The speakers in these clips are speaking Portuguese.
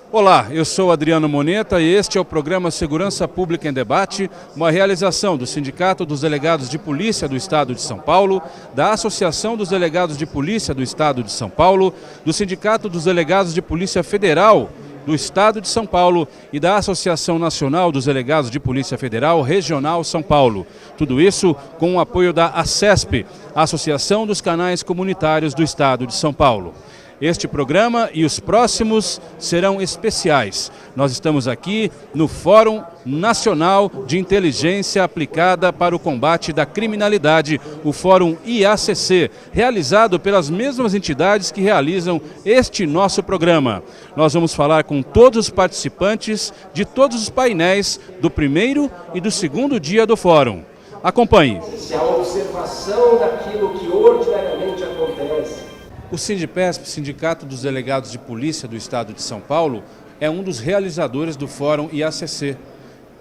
Olá, eu sou Adriano Moneta e este é o programa Segurança Pública em Debate, uma realização do Sindicato dos Delegados de Polícia do Estado de São Paulo, da Associação dos Delegados de Polícia do Estado de São Paulo, do Sindicato dos Delegados de Polícia Federal do Estado de São Paulo e da Associação Nacional dos Delegados de Polícia Federal Regional São Paulo. Tudo isso com o apoio da ACESP, Associação dos Canais Comunitários do Estado de São Paulo. Este programa e os próximos serão especiais. Nós estamos aqui no Fórum Nacional de Inteligência Aplicada para o Combate da Criminalidade, o Fórum IACC, realizado pelas mesmas entidades que realizam este nosso programa. Nós vamos falar com todos os participantes de todos os painéis do primeiro e do segundo dia do Fórum. Acompanhe. A observação daquilo que ordinariamente acontece. O Sindipesp, Sindicato dos Delegados de Polícia do Estado de São Paulo, é um dos realizadores do Fórum IACC.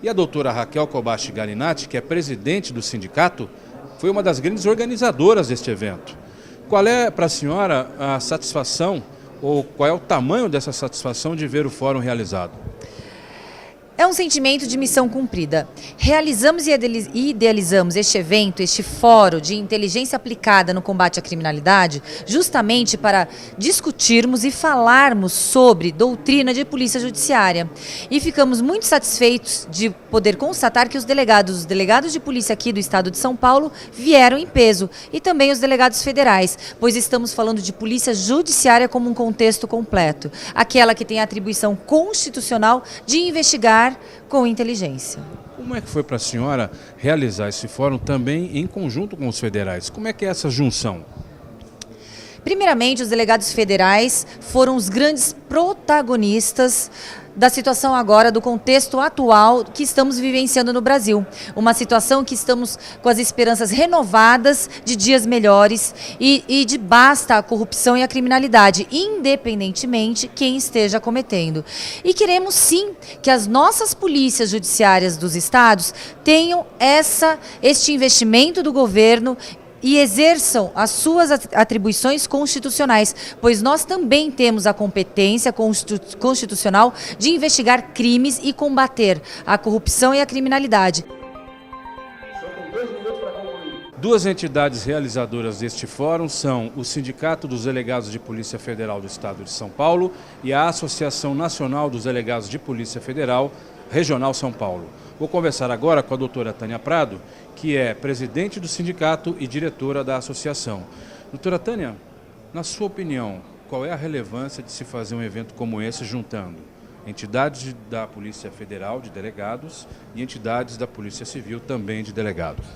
E a doutora Raquel Kobashi Galinatti, que é presidente do sindicato, foi uma das grandes organizadoras deste evento. Qual é, para a senhora, a satisfação, ou qual é o tamanho dessa satisfação de ver o Fórum realizado? É um sentimento de missão cumprida. Realizamos e idealizamos este evento, este fórum de inteligência aplicada no combate à criminalidade, justamente para discutirmos e falarmos sobre doutrina de polícia judiciária. E ficamos muito satisfeitos de poder constatar que os delegados de polícia aqui do estado de São Paulo vieram em peso, e também os delegados federais, pois estamos falando de polícia judiciária como um contexto completo, aquela que tem a atribuição constitucional de investigar com inteligência. Como é que foi para a senhora realizar esse fórum também em conjunto com os federais? Como é que é essa junção? Primeiramente, os delegados federais foram os grandes protagonistas da situação agora, do contexto atual que estamos vivenciando no Brasil. Uma situação que estamos com as esperanças renovadas de dias melhores e de basta a corrupção e a criminalidade, independentemente quem esteja cometendo. E queremos sim que as nossas polícias judiciárias dos estados tenham este investimento do governo e exerçam as suas atribuições constitucionais, pois nós também temos a competência constitucional de investigar crimes e combater a corrupção e a criminalidade. Duas entidades realizadoras deste fórum são o Sindicato dos Delegados de Polícia Federal do Estado de São Paulo e a Associação Nacional dos Delegados de Polícia Federal Regional São Paulo. Vou conversar agora com a doutora Tânia Prado, que é presidente do sindicato e diretora da associação. Doutora Tânia, na sua opinião, qual é a relevância de se fazer um evento como esse juntando entidades da Polícia Federal, de delegados, e entidades da Polícia Civil, também de delegados?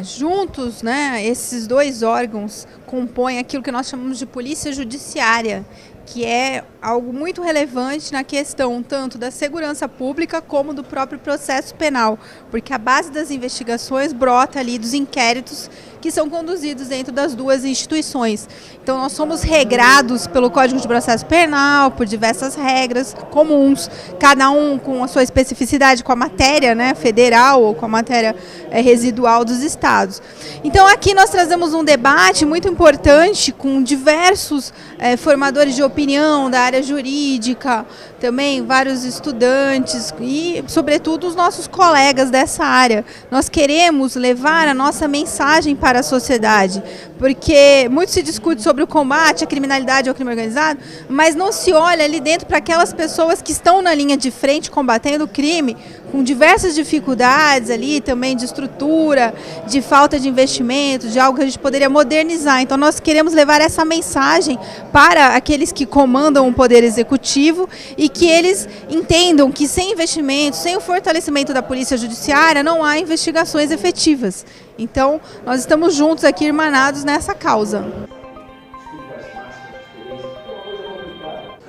Juntos, esses dois órgãos compõem aquilo que nós chamamos de polícia judiciária, que é algo muito relevante na questão tanto da segurança pública como do próprio processo penal, porque a base das investigações brota ali dos inquéritos que são conduzidos dentro das duas instituições. Então nós somos regrados pelo Código de Processo Penal, por diversas regras comuns, cada um com a sua especificidade com a matéria federal ou com a matéria residual dos estados. Então aqui nós trazemos um debate muito importante com diversos formadores de opinião da área jurídica, também vários estudantes e, sobretudo, os nossos colegas dessa área. Nós queremos levar a nossa mensagem para a sociedade, porque muito se discute sobre o combate à criminalidade ou ao crime organizado, mas não se olha ali dentro para aquelas pessoas que estão na linha de frente combatendo o crime, com diversas dificuldades ali também de estrutura, de falta de investimento, de algo que a gente poderia modernizar. Então nós queremos levar essa mensagem para aqueles que comandam o poder executivo e que eles entendam que sem investimento, sem o fortalecimento da polícia judiciária, não há investigações efetivas. Então nós estamos juntos aqui, irmanados nessa causa.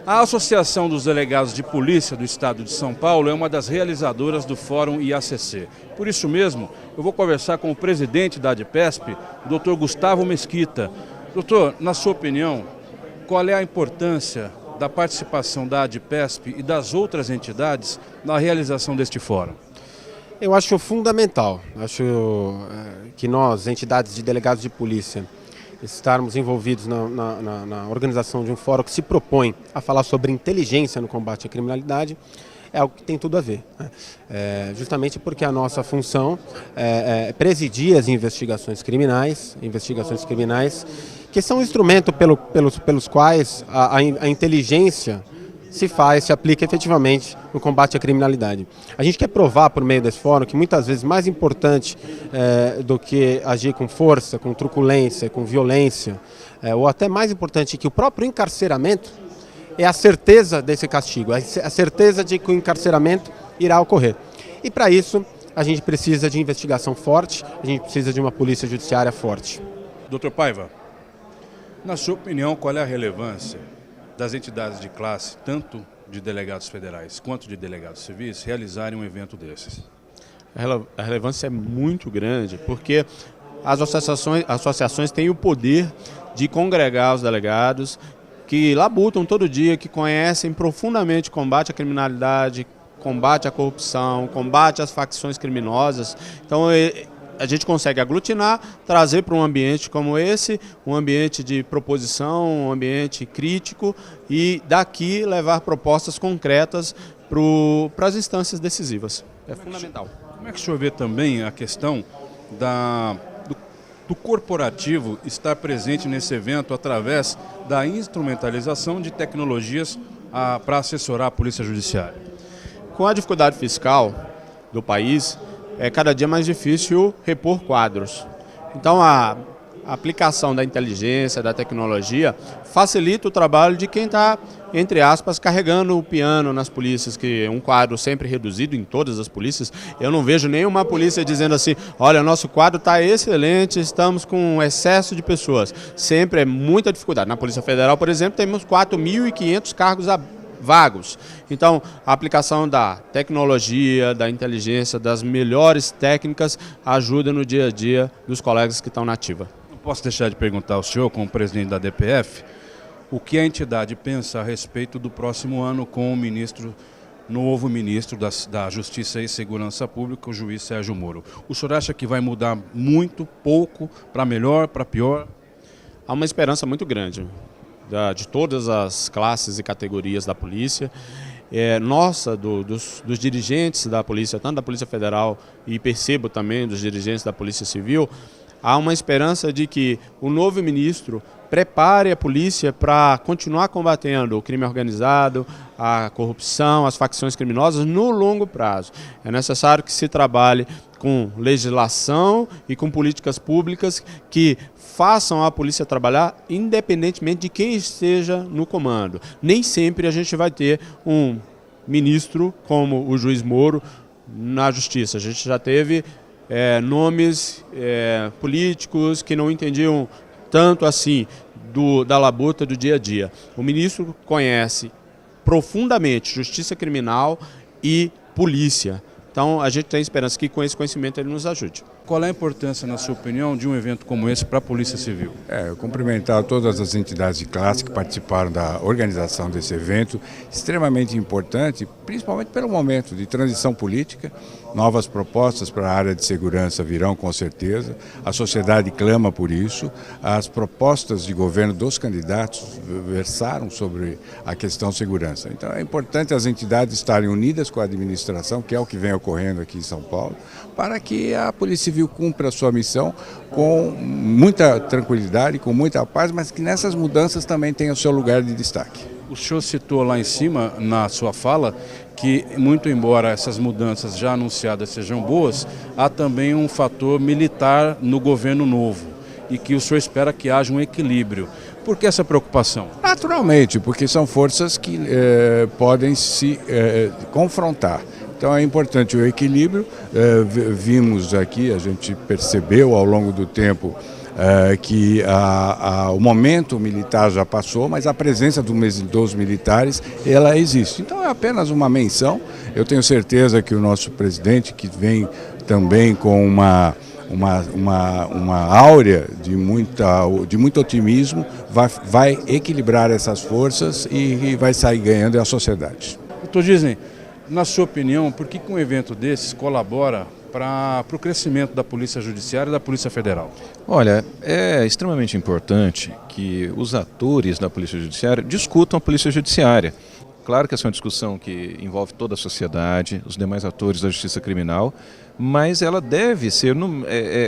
A Associação dos Delegados de Polícia do Estado de São Paulo é uma das realizadoras do Fórum IACC. Por isso mesmo, eu vou conversar com o presidente da ADPESP, o doutor Gustavo Mesquita. Doutor, na sua opinião, qual é a importância da participação da ADPESP e das outras entidades na realização deste fórum? Eu acho fundamental. Acho que nós, entidades de delegados de polícia, estarmos envolvidos na organização de um fórum que se propõe a falar sobre inteligência no combate à criminalidade, é algo que tem tudo a ver, né? Justamente porque a nossa função é presidir as investigações criminais, que são um instrumento pelos quais a inteligência se aplica efetivamente no combate à criminalidade. A gente quer provar por meio desse fórum que muitas vezes mais importante do que agir com força, com truculência, com violência, ou até mais importante que o próprio encarceramento, é a certeza desse castigo, a certeza de que o encarceramento irá ocorrer. E para isso a gente precisa de investigação forte, a gente precisa de uma polícia judiciária forte. Dr. Paiva, na sua opinião, qual é a relevância das entidades de classe, tanto de delegados federais quanto de delegados civis, realizarem um evento desses? A relevância é muito grande, porque as associações têm o poder de congregar os delegados que labutam todo dia, que conhecem profundamente o combate à criminalidade, combate à corrupção, combate às facções criminosas. Então, a gente consegue aglutinar, trazer para um ambiente como esse, um ambiente de proposição, um ambiente crítico, e daqui levar propostas concretas para as instâncias decisivas. É fundamental. Como é que o senhor vê também a questão do corporativo estar presente nesse evento através da instrumentalização de tecnologias para assessorar a Polícia Judiciária? Com a dificuldade fiscal do país, é cada dia mais difícil repor quadros. Então a aplicação da inteligência, da tecnologia, facilita o trabalho de quem está, entre aspas, carregando o piano nas polícias, que é um quadro sempre reduzido em todas as polícias. Eu não vejo nenhuma polícia dizendo assim, olha, nosso quadro está excelente, estamos com um excesso de pessoas. Sempre é muita dificuldade. Na Polícia Federal, por exemplo, temos 4.500 cargos vagos. Então, a aplicação da tecnologia, da inteligência, das melhores técnicas ajuda no dia a dia dos colegas que estão na ativa. Não posso deixar de perguntar ao senhor, como presidente da DPF, o que a entidade pensa a respeito do próximo ano com o novo ministro da Justiça e Segurança Pública, o juiz Sérgio Moro. O senhor acha que vai mudar muito, pouco, para melhor, para pior? Há uma esperança muito grande de todas as classes e categorias da polícia, dos dirigentes da polícia, tanto da Polícia Federal e percebo também dos dirigentes da Polícia Civil. Há uma esperança de que o novo ministro prepare a polícia para continuar combatendo o crime organizado, a corrupção, as facções criminosas no longo prazo. É necessário que se trabalhe com legislação e com políticas públicas que façam a polícia trabalhar independentemente de quem esteja no comando. Nem sempre a gente vai ter um ministro como o juiz Moro na Justiça. A gente já teve nomes políticos que não entendiam tanto assim da labuta do dia a dia. O ministro conhece profundamente justiça criminal e polícia. Então a gente tem esperança que com esse conhecimento ele nos ajude. Qual é a importância, na sua opinião, de um evento como esse para a Polícia Civil? Eu cumprimentar todas as entidades de classe que participaram da organização desse evento, extremamente importante, principalmente pelo momento de transição política. Novas propostas para a área de segurança virão com certeza, a sociedade clama por isso, as propostas de governo dos candidatos versaram sobre a questão segurança. Então é importante as entidades estarem unidas com a administração, que é o que vem ocorrendo aqui em São Paulo, para que a Polícia Civil cumpra a sua missão com muita tranquilidade, com muita paz, mas que nessas mudanças também tenha o seu lugar de destaque. O senhor citou lá em cima, na sua fala, que muito embora essas mudanças já anunciadas sejam boas, há também um fator militar no governo novo e que o senhor espera que haja um equilíbrio. Por que essa preocupação? Naturalmente, porque são forças que podem se confrontar. Então é importante o equilíbrio. Vimos aqui, a gente percebeu ao longo do tempo que o momento militar já passou, mas a presença dos militares, ela existe. Então é apenas uma menção. Eu tenho certeza que o nosso presidente, que vem também com uma áurea de muito otimismo, vai equilibrar essas forças e vai sair ganhando a sociedade. Doutor Disney, na sua opinião, por que um evento desses colabora para o crescimento da Polícia Judiciária e da Polícia Federal? Olha, é extremamente importante que os atores da Polícia Judiciária discutam a Polícia Judiciária. Claro que essa é uma discussão que envolve toda a sociedade, os demais atores da justiça criminal, mas ela deve ser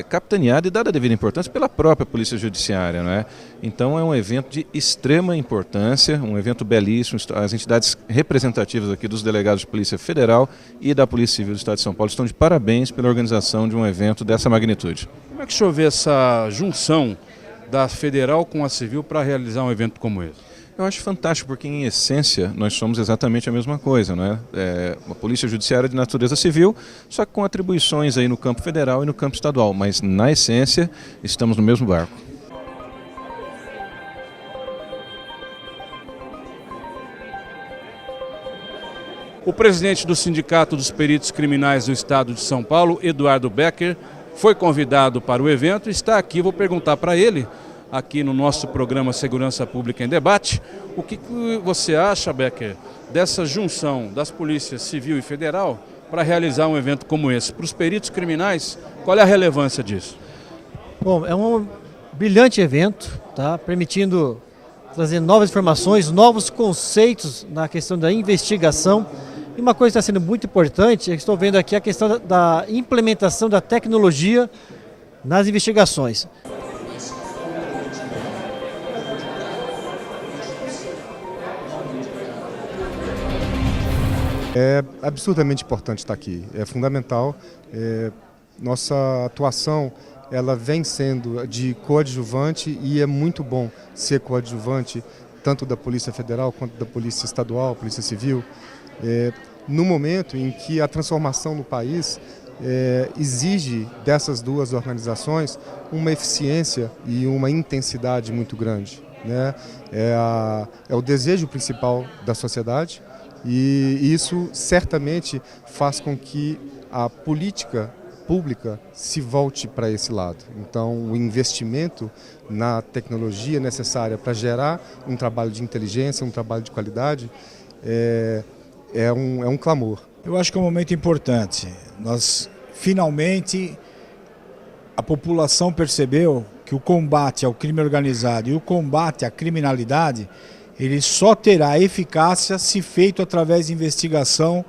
capitaneada e dada a devida importância pela própria Polícia Judiciária, não é? Então é um evento de extrema importância, um evento belíssimo. As entidades representativas aqui dos delegados de Polícia Federal e da Polícia Civil do Estado de São Paulo estão de parabéns pela organização de um evento dessa magnitude. Como é que o senhor vê essa junção da Federal com a Civil para realizar um evento como esse? Eu acho fantástico, porque em essência nós somos exatamente a mesma coisa, não é? Uma polícia judiciária de natureza civil, só que com atribuições aí no campo federal e no campo estadual, mas na essência estamos no mesmo barco. O presidente do Sindicato dos Peritos Criminais do Estado de São Paulo, Eduardo Becker, foi convidado para o evento e está aqui. Vou perguntar para ele, aqui no nosso programa Segurança Pública em Debate, o que você acha, Becker, dessa junção das polícias civil e federal para realizar um evento como esse? Para os peritos criminais, qual é a relevância disso? Bom, é um brilhante evento, tá? Permitindo trazer novas informações, novos conceitos na questão da investigação. E uma coisa que está sendo muito importante, é que estou vendo aqui a questão da implementação da tecnologia nas investigações. É absurdamente importante estar aqui, é fundamental. Nossa atuação ela vem sendo de coadjuvante e é muito bom ser coadjuvante tanto da Polícia Federal quanto da Polícia Estadual, Polícia Civil, no momento em que a transformação no país exige dessas duas organizações uma eficiência e uma intensidade muito grande, né? É o desejo principal da sociedade. E isso certamente faz com que a política pública se volte para esse lado. Então, o investimento na tecnologia necessária para gerar um trabalho de inteligência, um trabalho de qualidade, é um clamor. Eu acho que é um momento importante. Nós, finalmente, a população percebeu que o combate ao crime organizado e o combate à criminalidade ele só terá eficácia se feito através de investigação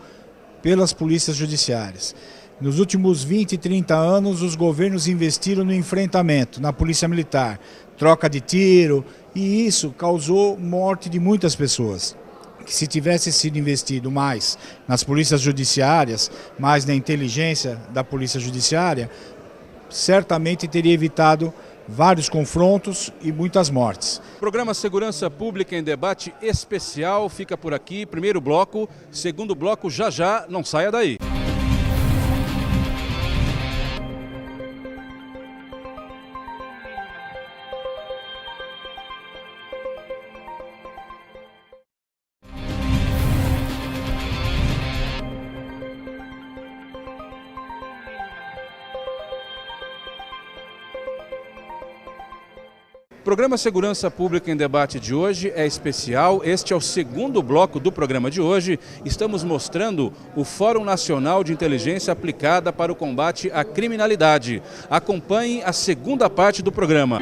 pelas polícias judiciárias. Nos últimos 20 e 30 anos, os governos investiram no enfrentamento, na polícia militar, troca de tiro, e isso causou morte de muitas pessoas. Que se tivesse sido investido mais nas polícias judiciárias, mais na inteligência da polícia judiciária, certamente teria evitado vários confrontos e muitas mortes. Programa Segurança Pública em Debate especial fica por aqui. Primeiro bloco, segundo bloco já, não saia daí. O programa Segurança Pública em Debate de hoje é especial. Este é o segundo bloco do programa de hoje. Estamos mostrando o Fórum Nacional de Inteligência Aplicada para o Combate à Criminalidade. Acompanhe a segunda parte do programa.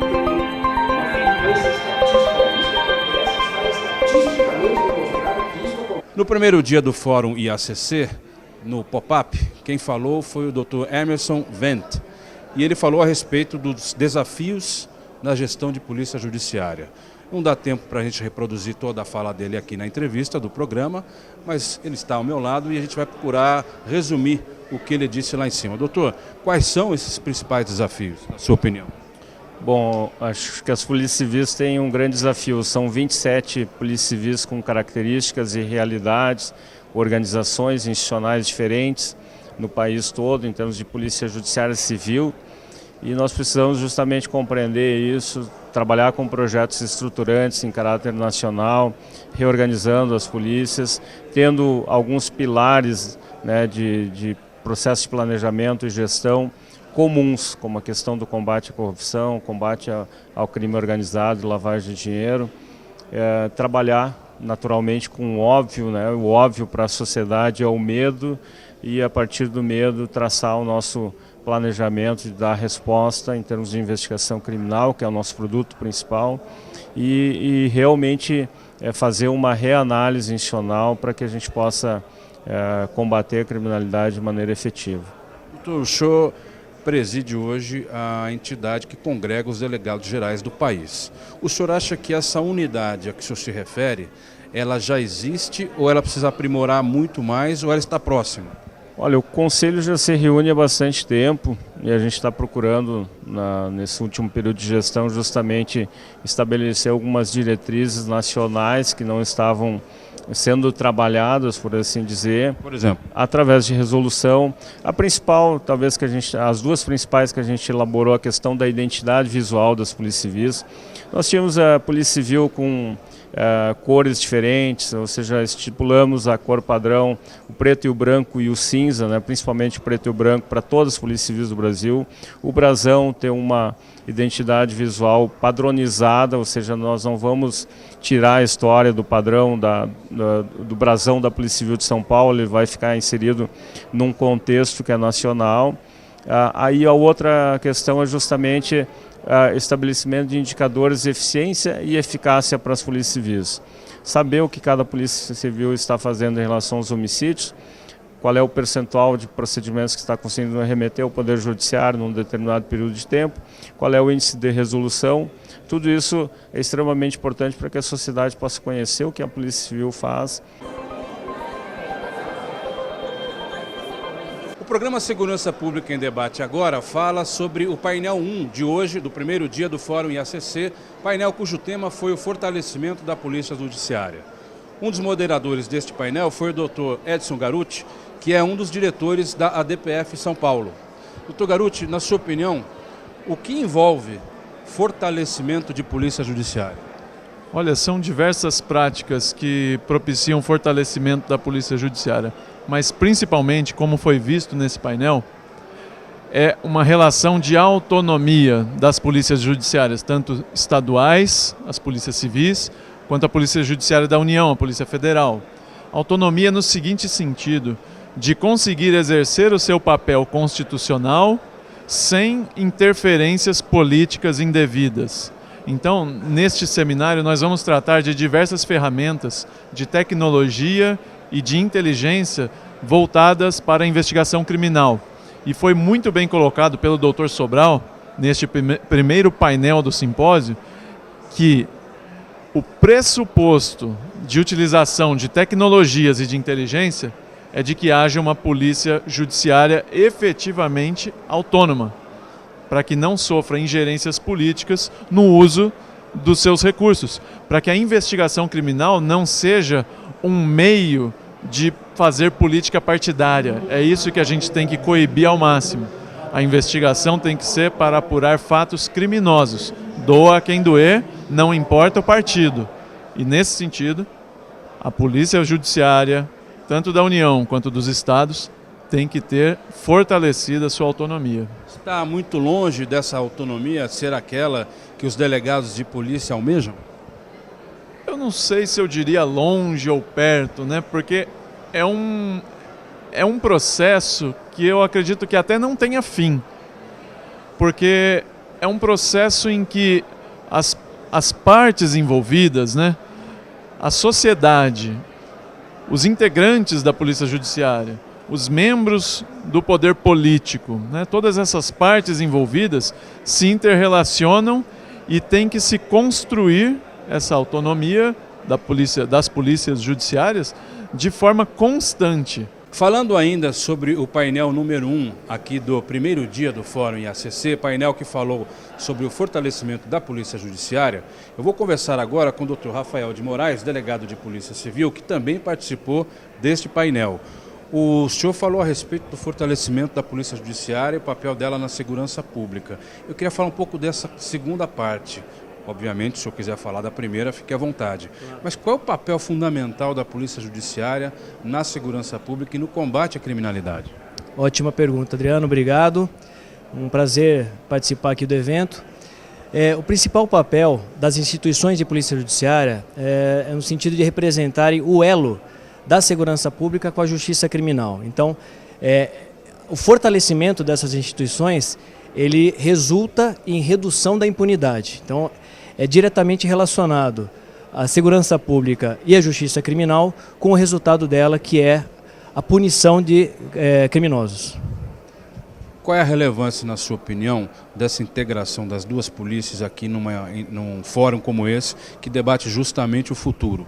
No primeiro dia do Fórum IACC, no pop-up, quem falou foi o Dr. Emerson Wendt. E ele falou a respeito dos desafios na gestão de polícia judiciária. Não dá tempo para a gente reproduzir toda a fala dele aqui na entrevista do programa, mas ele está ao meu lado e a gente vai procurar resumir o que ele disse lá em cima. Doutor, quais são esses principais desafios, na sua opinião? Bom, acho que as polícias civis têm um grande desafio. São 27 polícias civis com características e realidades, organizações institucionais diferentes no país todo, em termos de polícia judiciária civil. E nós precisamos justamente compreender isso, trabalhar com projetos estruturantes em caráter nacional, reorganizando as polícias, tendo alguns pilares, né, de processo de planejamento e gestão comuns, como a questão do combate à corrupção, combate ao crime organizado, lavagem de dinheiro, trabalhar naturalmente com o óbvio, né? O óbvio para a sociedade é o medo, e a partir do medo traçar o nosso planejamento de dar resposta em termos de investigação criminal, que é o nosso produto principal, e realmente fazer uma reanálise institucional para que a gente possa combater a criminalidade de maneira efetiva. Doutor, o senhor preside hoje a entidade que congrega os delegados gerais do país. O senhor acha que essa unidade a que o senhor se refere, ela já existe ou ela precisa aprimorar muito mais ou ela está próxima? Olha, o Conselho já se reúne há bastante tempo e a gente está procurando, nesse último período de gestão, justamente estabelecer algumas diretrizes nacionais que não estavam sendo trabalhadas, por assim dizer, por exemplo, através de resolução. A principal, talvez as duas principais que a gente elaborou, a questão da identidade visual das polícias civis. Nós tínhamos a Polícia Civil com cores diferentes, ou seja, estipulamos a cor padrão, o preto e o branco e o cinza, né, principalmente o preto e o branco para todas as polícias civis do Brasil. O brasão tem uma identidade visual padronizada, ou seja, nós não vamos tirar a história do padrão do brasão da Polícia Civil de São Paulo, ele vai ficar inserido num contexto que é nacional. Aí a outra questão é justamente estabelecimento de indicadores de eficiência e eficácia para as polícias civis. Saber o que cada polícia civil está fazendo em relação aos homicídios, qual é o percentual de procedimentos que está conseguindo remeter ao Poder Judiciário num determinado período de tempo, qual é o índice de resolução. Tudo isso é extremamente importante para que a sociedade possa conhecer o que a Polícia Civil faz. O programa Segurança Pública em Debate agora fala sobre o painel 1 de hoje, do primeiro dia do Fórum IACC, painel cujo tema foi o fortalecimento da Polícia Judiciária. Um dos moderadores deste painel foi o Dr. Edson Garuti, que é um dos diretores da ADPF São Paulo. Dr. Garuti, na sua opinião, o que envolve fortalecimento de Polícia Judiciária? Olha, são diversas práticas que propiciam fortalecimento da Polícia Judiciária, mas principalmente, como foi visto nesse painel, é uma relação de autonomia das polícias judiciárias, tanto estaduais, as polícias civis, quanto a Polícia Judiciária da União, a Polícia Federal. Autonomia no seguinte sentido, de conseguir exercer o seu papel constitucional sem interferências políticas indevidas. Então, neste seminário, nós vamos tratar de diversas ferramentas de tecnologia e de inteligência voltadas para a investigação criminal. E foi muito bem colocado pelo Dr. Sobral, neste primeiro painel do simpósio, que o pressuposto de utilização de tecnologias e de inteligência é de que haja uma polícia judiciária efetivamente autônoma, para que não sofra ingerências políticas no uso dos seus recursos, para que a investigação criminal não seja um meio de fazer política partidária. É isso que a gente tem que coibir ao máximo. A investigação tem que ser para apurar fatos criminosos. Doa quem doer, não importa o partido. E nesse sentido, a Polícia Judiciária, tanto da União quanto dos estados, tem que ter fortalecida a sua autonomia. Está muito longe dessa autonomia ser aquela que os delegados de polícia almejam? Eu não sei se eu diria longe ou perto, né? Porque é um processo que eu acredito que até não tenha fim. Porque é um processo em que as partes envolvidas, né? A sociedade, os integrantes da Polícia Judiciária, os membros do poder político, né? Todas essas partes envolvidas se interrelacionam e tem que se construir essa autonomia das polícias judiciárias de forma constante. Falando ainda sobre o painel número 1 aqui do primeiro dia do Fórum IACC, painel que falou sobre o fortalecimento da Polícia Judiciária, eu vou conversar agora com o Dr. Rafael de Moraes, delegado de Polícia Civil, que também participou deste painel. O senhor falou a respeito do fortalecimento da Polícia Judiciária e o papel dela na segurança pública. Eu queria falar um pouco dessa segunda parte. Obviamente, se o senhor quiser falar da primeira, fique à vontade. Mas qual é o papel fundamental da Polícia Judiciária na segurança pública e no combate à criminalidade? Ótima pergunta, Adriano, obrigado. Um prazer participar aqui do evento. O principal papel das instituições de polícia judiciária é no sentido de representarem o elo da segurança pública com a justiça criminal. Então, o fortalecimento dessas instituições, ele resulta em redução da impunidade. Então, é diretamente relacionado a segurança pública e a justiça criminal com o resultado dela, que é a punição de criminosos. Qual é a relevância, na sua opinião, dessa integração das duas polícias aqui num fórum como esse, que debate justamente o futuro?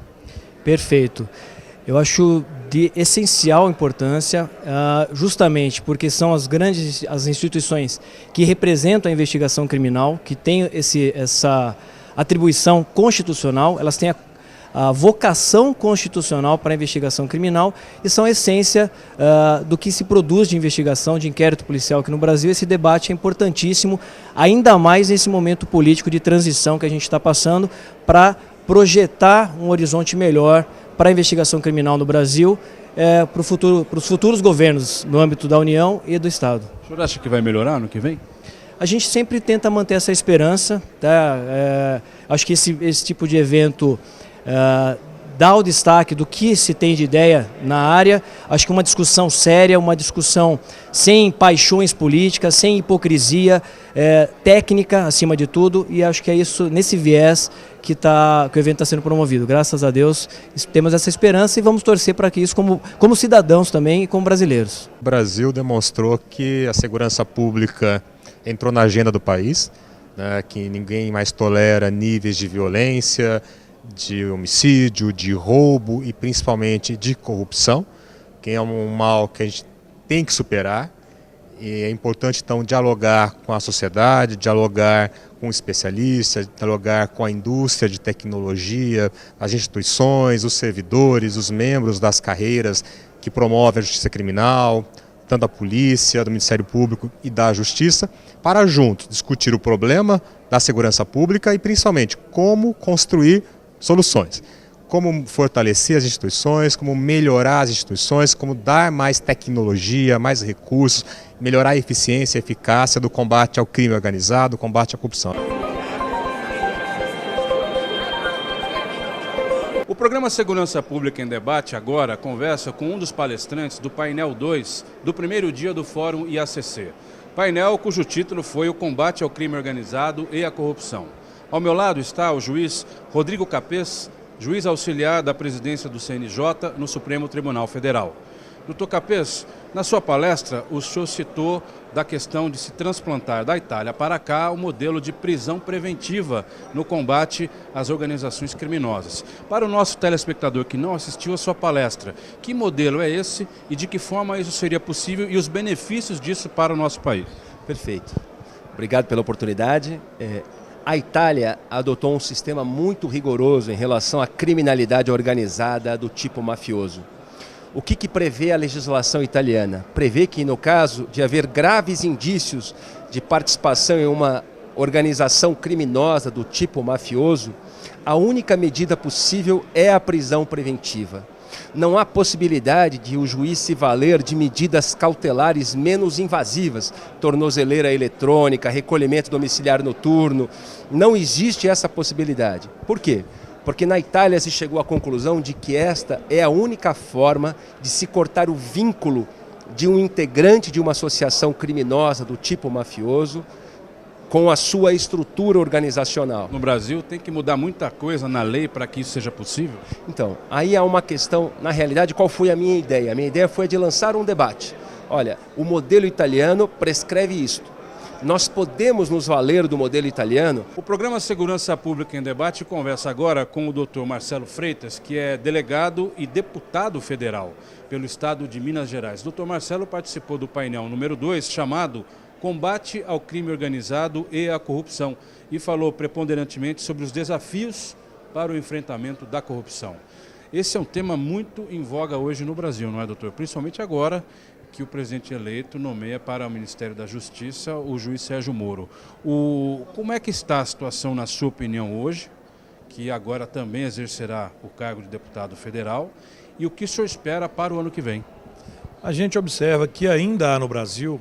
Perfeito. Eu acho de essencial importância, justamente porque são as instituições que representam a investigação criminal, que têm essa atribuição constitucional, elas têm a vocação constitucional para a investigação criminal e são a essência do que se produz de investigação, de inquérito policial aqui no Brasil. Esse debate é importantíssimo, ainda mais nesse momento político de transição que a gente está passando, para projetar um horizonte melhor para a investigação criminal no Brasil, para os futuros governos no âmbito da União e do Estado. O senhor acha que vai melhorar no que vem? A gente sempre tenta manter essa esperança, tá? Acho que esse tipo de evento dá o destaque do que se tem de ideia na área. Acho que uma discussão séria, uma discussão sem paixões políticas, sem hipocrisia, técnica acima de tudo, e acho que é isso, nesse viés, que o evento está sendo promovido. Graças a Deus temos essa esperança e vamos torcer para que isso, como cidadãos também e como brasileiros. O Brasil demonstrou que a segurança pública entrou na agenda do país, né, que ninguém mais tolera níveis de violência, de homicídio, de roubo e principalmente de corrupção, que é um mal que a gente tem que superar. E é importante então dialogar com a sociedade, dialogar com especialistas, dialogar com a indústria de tecnologia, as instituições, os servidores, os membros das carreiras que promovem a justiça criminal, tanto da polícia, do Ministério Público e da Justiça, para juntos discutir o problema da segurança pública e principalmente como construir soluções. Como fortalecer as instituições, como melhorar as instituições, como dar mais tecnologia, mais recursos, melhorar a eficiência e eficácia do combate ao crime organizado, combate à corrupção. O programa Segurança Pública em Debate agora conversa com um dos palestrantes do painel 2 do primeiro dia do Fórum IACC. Painel cujo título foi o combate ao crime organizado e à corrupção. Ao meu lado está o juiz Rodrigo Capês, juiz auxiliar da presidência do CNJ no Supremo Tribunal Federal. Doutor Capês, na sua palestra, o senhor citou da questão de se transplantar da Itália para cá o modelo de prisão preventiva no combate às organizações criminosas. Para o nosso telespectador que não assistiu à sua palestra, que modelo é esse e de que forma isso seria possível e os benefícios disso para o nosso país? Perfeito. Obrigado pela oportunidade. A Itália adotou um sistema muito rigoroso em relação à criminalidade organizada do tipo mafioso. O que prevê a legislação italiana? Prevê que, no caso de haver graves indícios de participação em uma organização criminosa do tipo mafioso, a única medida possível é a prisão preventiva. Não há possibilidade de o juiz se valer de medidas cautelares menos invasivas, tornozeleira eletrônica, recolhimento domiciliar noturno. Não existe essa possibilidade. Por quê? Porque na Itália se chegou à conclusão de que esta é a única forma de se cortar o vínculo de um integrante de uma associação criminosa do tipo mafioso com a sua estrutura organizacional. No Brasil tem que mudar muita coisa na lei para que isso seja possível? Então, aí há uma questão, na realidade, qual foi a minha ideia? A minha ideia foi de lançar um debate. Olha, o modelo italiano prescreve isto. Nós podemos nos valer do modelo italiano? O programa Segurança Pública em Debate conversa agora com o Dr. Marcelo Freitas, que é delegado e deputado federal pelo estado de Minas Gerais. Dr. Marcelo participou do painel número 2, chamado Combate ao Crime Organizado e à Corrupção, e falou preponderantemente sobre os desafios para o enfrentamento da corrupção. Esse é um tema muito em voga hoje no Brasil, não é, doutor? Principalmente agora que o presidente eleito nomeia para o Ministério da Justiça o juiz Sérgio Moro. Como é que está a situação, na sua opinião, hoje, que agora também exercerá o cargo de deputado federal, e o que o senhor espera para o ano que vem? A gente observa que ainda há no Brasil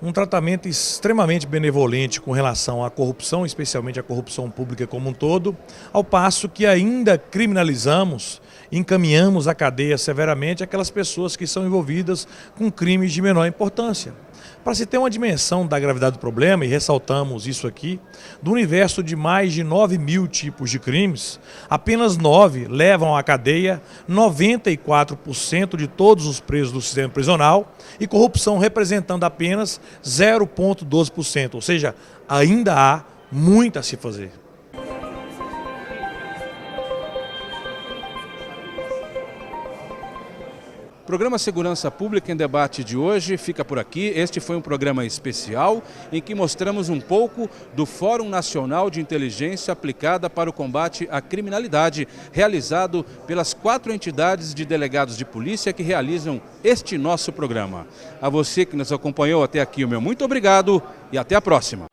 um tratamento extremamente benevolente com relação à corrupção, especialmente a corrupção pública como um todo, ao passo que ainda criminalizamos, encaminhamos à cadeia severamente aquelas pessoas que são envolvidas com crimes de menor importância. Para se ter uma dimensão da gravidade do problema, e ressaltamos isso aqui, do universo de mais de 9.000 tipos de crimes, apenas 9 levam à cadeia 94% de todos os presos do sistema prisional e corrupção representando apenas 0,12%, ou seja, ainda há muito a se fazer. O programa Segurança Pública em Debate de hoje fica por aqui. Este foi um programa especial em que mostramos um pouco do Fórum Nacional de Inteligência Aplicada para o Combate à Criminalidade, realizado pelas 4 entidades de delegados de polícia que realizam este nosso programa. A você que nos acompanhou até aqui, o meu muito obrigado e até a próxima.